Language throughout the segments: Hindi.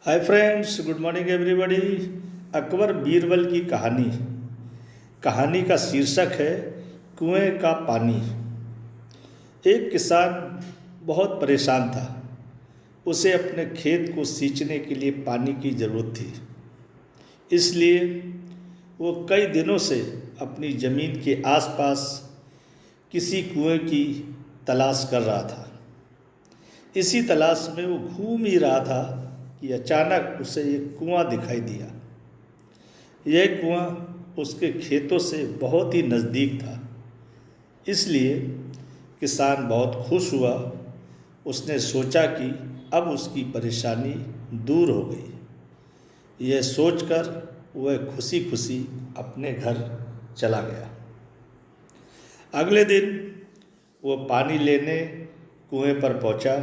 Hi friends, good morning everybody. Akbar Birbal की कहानी। कहानी का शीर्षक है कुएं का पानी। एक किसान बहुत परेशान था। उसे अपने खेत को सींचने के लिए पानी की ज़रूरत थी। इसलिए वो कई दिनों से अपनी ज़मीन के आसपास किसी कुएं की तलाश कर रहा था। इसी तलाश में वो घूम ही रहा था कि अचानक उसे एक कुआं दिखाई दिया। यह कुआं उसके खेतों से बहुत ही नज़दीक था, इसलिए किसान बहुत खुश हुआ। उसने सोचा कि अब उसकी परेशानी दूर हो गई। यह सोचकर वह खुशी खुशी अपने घर चला गया। अगले दिन वो पानी लेने कुएं पर पहुंचा।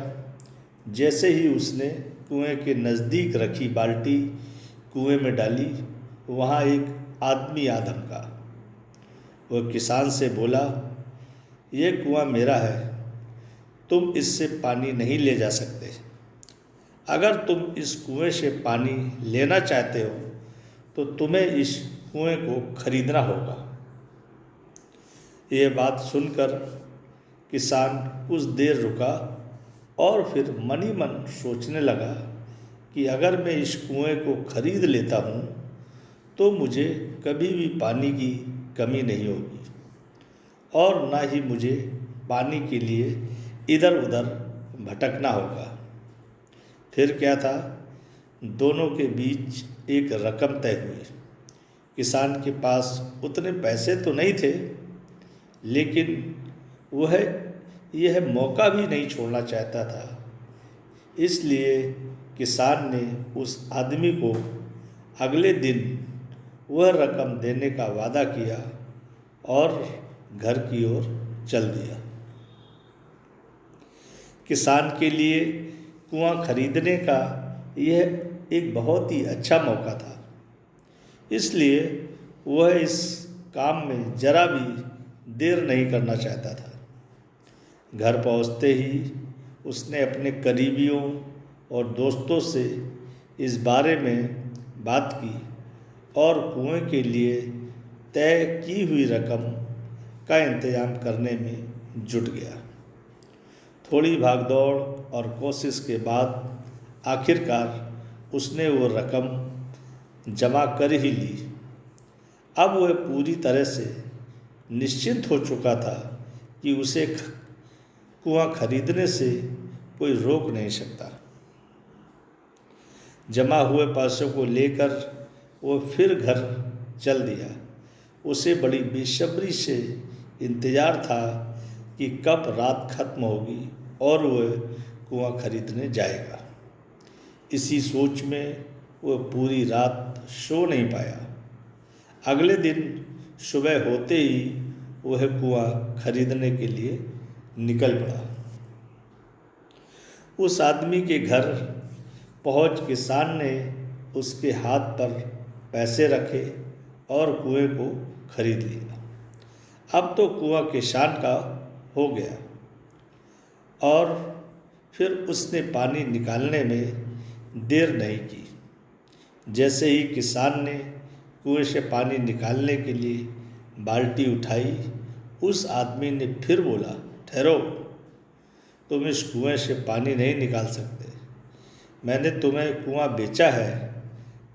जैसे ही उसने कुएं के नज़दीक रखी बाल्टी कुएं में डाली, वहाँ एक आदमी आ धमका। वह किसान से बोला, यह कुआं मेरा है, तुम इससे पानी नहीं ले जा सकते। अगर तुम इस कुएं से पानी लेना चाहते हो तो तुम्हें इस कुएं को खरीदना होगा। यह बात सुनकर किसान कुछ देर रुका और फिर मन ही मन सोचने लगा कि अगर मैं इस कुएं को खरीद लेता हूँ तो मुझे कभी भी पानी की कमी नहीं होगी और ना ही मुझे पानी के लिए इधर उधर भटकना होगा। फिर क्या था, दोनों के बीच एक रकम तय हुई। किसान के पास उतने पैसे तो नहीं थे, लेकिन वह यह मौका भी नहीं छोड़ना चाहता था। इसलिए किसान ने उस आदमी को अगले दिन वह रकम देने का वादा किया और घर की ओर चल दिया। किसान के लिए कुआं खरीदने का यह एक बहुत ही अच्छा मौका था, इसलिए वह इस काम में जरा भी देर नहीं करना चाहता था। घर पहुंचते ही उसने अपने करीबियों और दोस्तों से इस बारे में बात की और कुएं के लिए तय की हुई रकम का इंतजाम करने में जुट गया। थोड़ी भागदौड़ और कोशिश के बाद आखिरकार उसने वो रकम जमा कर ही ली। अब वह पूरी तरह से निश्चिंत हो चुका था कि उसे कुआं खरीदने से कोई रोक नहीं सकता। जमा हुए पैसों को लेकर वो फिर घर चल दिया। उसे बड़ी बेसब्री से इंतज़ार था कि कब रात खत्म होगी और वह कुआं खरीदने जाएगा। इसी सोच में वह पूरी रात सो नहीं पाया। अगले दिन सुबह होते ही वह कुआं खरीदने के लिए निकल पड़ा। उस आदमी के घर पहुंच किसान ने उसके हाथ पर पैसे रखे और कुएं को खरीद लिया। अब तो कुआं किसान का हो गया और फिर उसने पानी निकालने में देर नहीं की। जैसे ही किसान ने कुएं से पानी निकालने के लिए बाल्टी उठाई, उस आदमी ने फिर बोला, ठहरो, तुम इस कुएं से पानी नहीं निकाल सकते। मैंने तुम्हें कुआं बेचा है,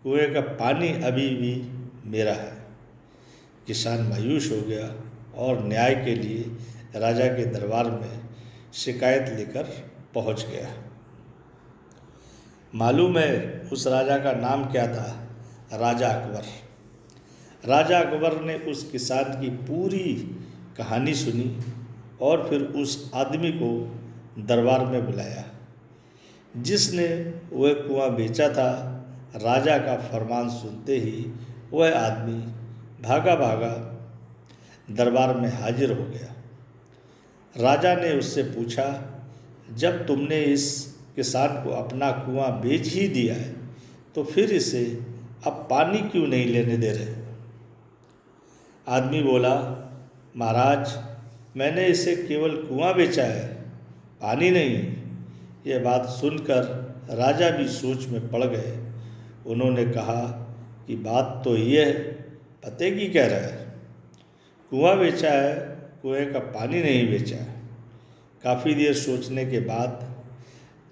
कुएं का पानी अभी भी मेरा है। किसान मायूस हो गया और न्याय के लिए राजा के दरबार में शिकायत लेकर पहुंच गया। मालूम है उस राजा का नाम क्या था? राजा अकबर। राजा अकबर ने उस किसान की पूरी कहानी सुनी और फिर उस आदमी को दरबार में बुलाया जिसने वह कुआं बेचा था। राजा का फरमान सुनते ही वह आदमी भागा भागा दरबार में हाजिर हो गया। राजा ने उससे पूछा, जब तुमने इस किसान को अपना कुआं बेच ही दिया है तो फिर इसे अब पानी क्यों नहीं लेने दे रहे? आदमी बोला, महाराज, मैंने इसे केवल कुआं बेचा है, पानी नहीं। यह बात सुनकर राजा भी सोच में पड़ गए। उन्होंने कहा कि बात तो ये है, पते की कह रहा है, कुआं बेचा है, कुएं का पानी नहीं बेचा है। काफ़ी देर सोचने के बाद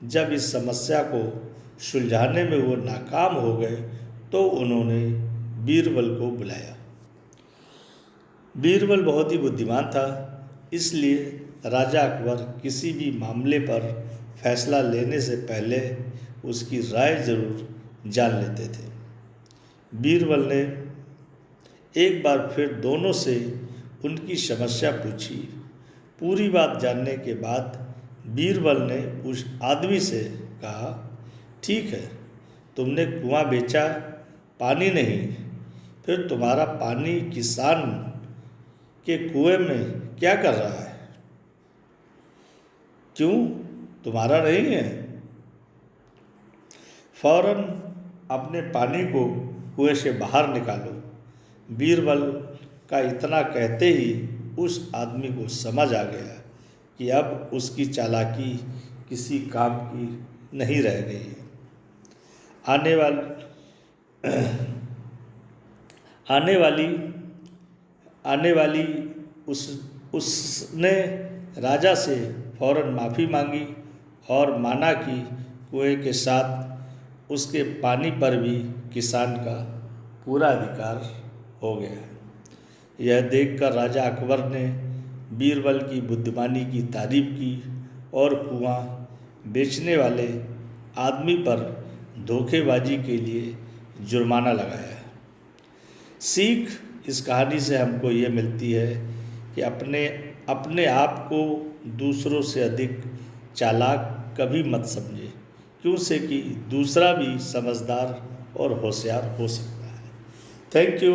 जब इस समस्या को सुलझाने में वो नाकाम हो गए तो उन्होंने बीरबल को बुलाया। बीरबल बहुत ही बुद्धिमान था, इसलिए राजा अकबर किसी भी मामले पर फैसला लेने से पहले उसकी राय जरूर जान लेते थे। बीरबल ने एक बार फिर दोनों से उनकी समस्या पूछी। पूरी बात जानने के बाद बीरबल ने उस आदमी से कहा, ठीक है, तुमने कुआं बेचा, पानी नहीं, फिर तुम्हारा पानी किसान के कुएं में क्या कर रहा है? क्यों, तुम्हारा नहीं है? फौरन अपने पानी को कुएं से बाहर निकालो। बीरबल का इतना कहते ही उस आदमी को समझ आ गया कि अब उसकी चालाकी किसी काम की नहीं रह गई है। आने वाली उसने राजा से फौरन माफ़ी मांगी और माना कि कुएं के साथ उसके पानी पर भी किसान का पूरा अधिकार हो गया है। यह देखकर राजा अकबर ने बीरबल की बुद्धिमानी की तारीफ की और कुआं बेचने वाले आदमी पर धोखेबाजी के लिए जुर्माना लगाया। सीख इस कहानी से हमको ये मिलती है कि अपने आप को दूसरों से अधिक चालाक कभी मत समझे, क्यों से कि दूसरा भी समझदार और होशियार हो सकता है। Thank you.